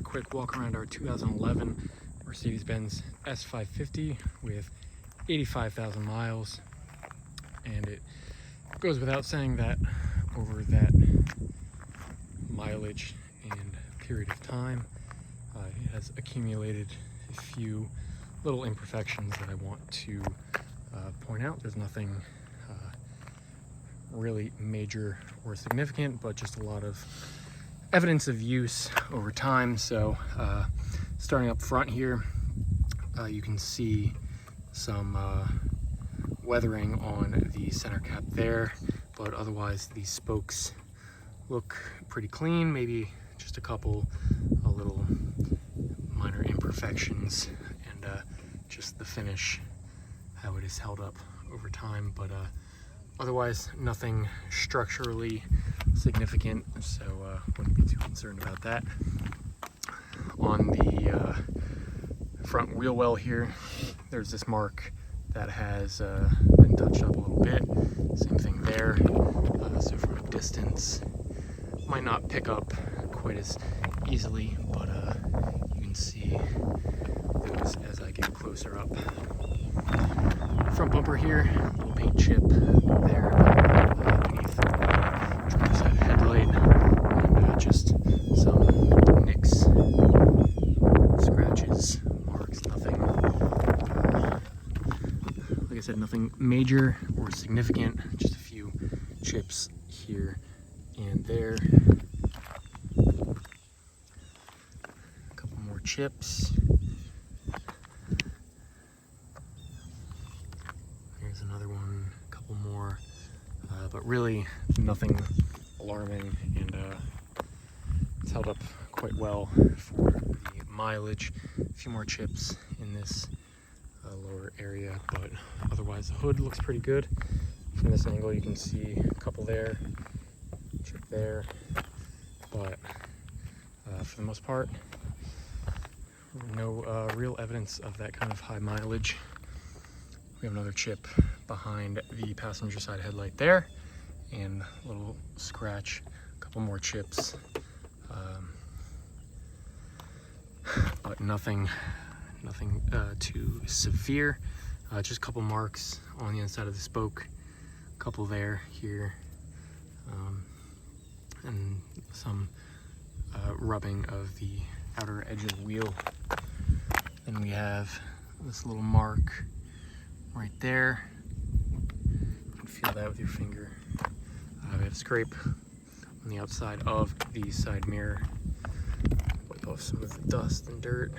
quick walk around our 2011 Mercedes-Benz S550 with 85,000 miles. And it goes without saying that over that mileage and period of time, it has accumulated a few little imperfections that I want to point out. There's nothing really major or significant, but just a lot of evidence of use over time. So starting up front here, you can see some weathering on the center cap there, but otherwise these spokes look pretty clean. Maybe just a couple little minor imperfections, and just the finish, how it is held up over time, but otherwise nothing structurally significant, so wouldn't be too concerned about that. On the front wheel well here, there's this mark that has been touched up a little bit. Same thing there. So from a distance, might not pick up quite as easily, but you can see those as I get closer up. Front bumper here, little paint chip there beneath the driver's side headlight, and just some nicks, scratches, marks, nothing, like I said, nothing major or significant, just a few chips here and there. A couple more chips. Here's another one, a couple more, but really nothing alarming, and it's held up quite well for the mileage. A few more chips in this lower area, but otherwise the hood looks pretty good. From this angle you can see a couple there, chip there, but for the most part, no real evidence of that kind of high mileage. We have another chip behind the passenger side headlight there, and a little scratch, a couple more chips, but nothing too severe. Just a couple marks on the inside of the spoke, a couple there, here, and some rubbing of the outer edge of the wheel. Then we have this little mark right there. You can feel that with your finger. We have a scrape on the outside of the side mirror. Wipe off some of the dust and dirt.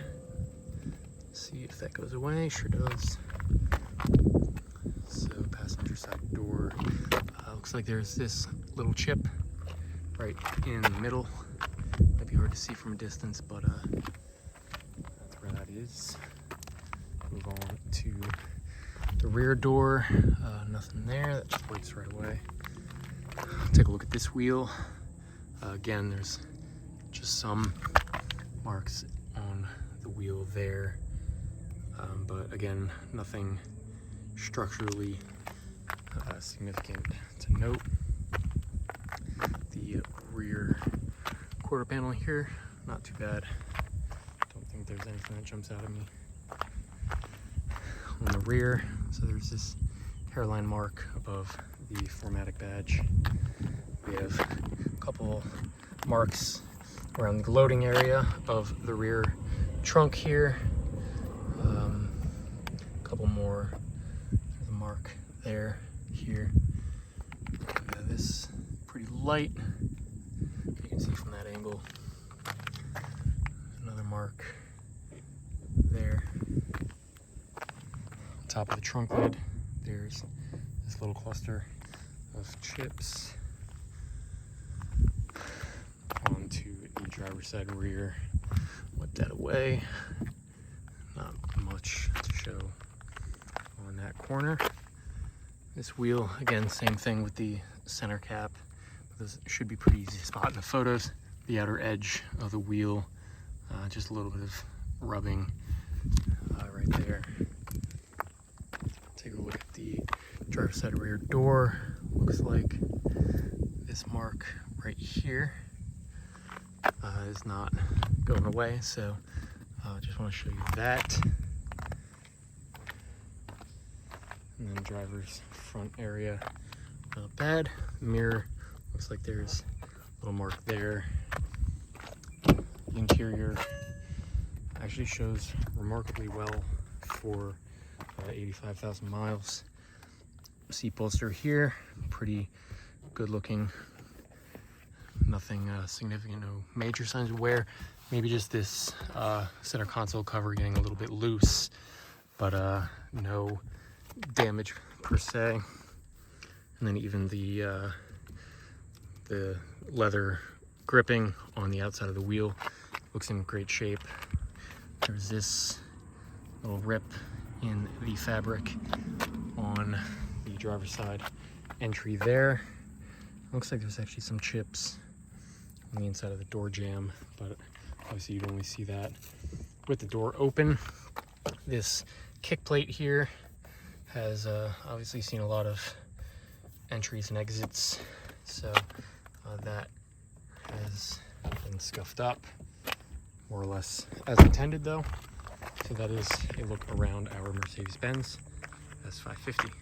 See if that goes away. Sure does. So passenger side door. Looks like there's this little chip right in the middle. Might be hard to see from a distance, but that's where that is. Move on to the rear door. Nothing there. That just works right away. Take a look at this wheel. Again, there's just some marks on the wheel there, but again, nothing structurally significant to note. The rear quarter panel here, not too bad. Don't think there's anything that jumps out at me. On the rear, so there's this hairline mark above the 4MATIC badge. We have a couple marks around the loading area of the rear trunk here. A couple more. There's a mark there, here. This pretty light. You can see from that angle. Another mark there. On top of the trunk lid, there's this little cluster of chips. Onto the driver's side rear. Wipe that away. Not much to show on that corner. This wheel, again, same thing with the center cap. This should be pretty easy to spot in the photos. The outer edge of the wheel, just a little bit of rubbing right there. Take a look at the driver's side rear door. Looks like this mark right here is not going away. So just want to show you that. And then driver's front area, not bad. Mirror, looks like there's a little mark there. The interior actually shows remarkably well for 85,000 miles. Seat bolster here, pretty good looking. Nothing significant, no major signs of wear. Maybe just this center console cover getting a little bit loose, but no damage per se. And then even the leather gripping on the outside of the wheel looks in great shape. There's this little rip in the fabric on the driver's side entry there. Looks like there's actually some chips on the inside of the door jamb, but obviously you'd only see that with the door open. This kick plate here has obviously seen a lot of entries and exits, so that has been scuffed up, more or less as intended though. So that is a look around our Mercedes-Benz S550.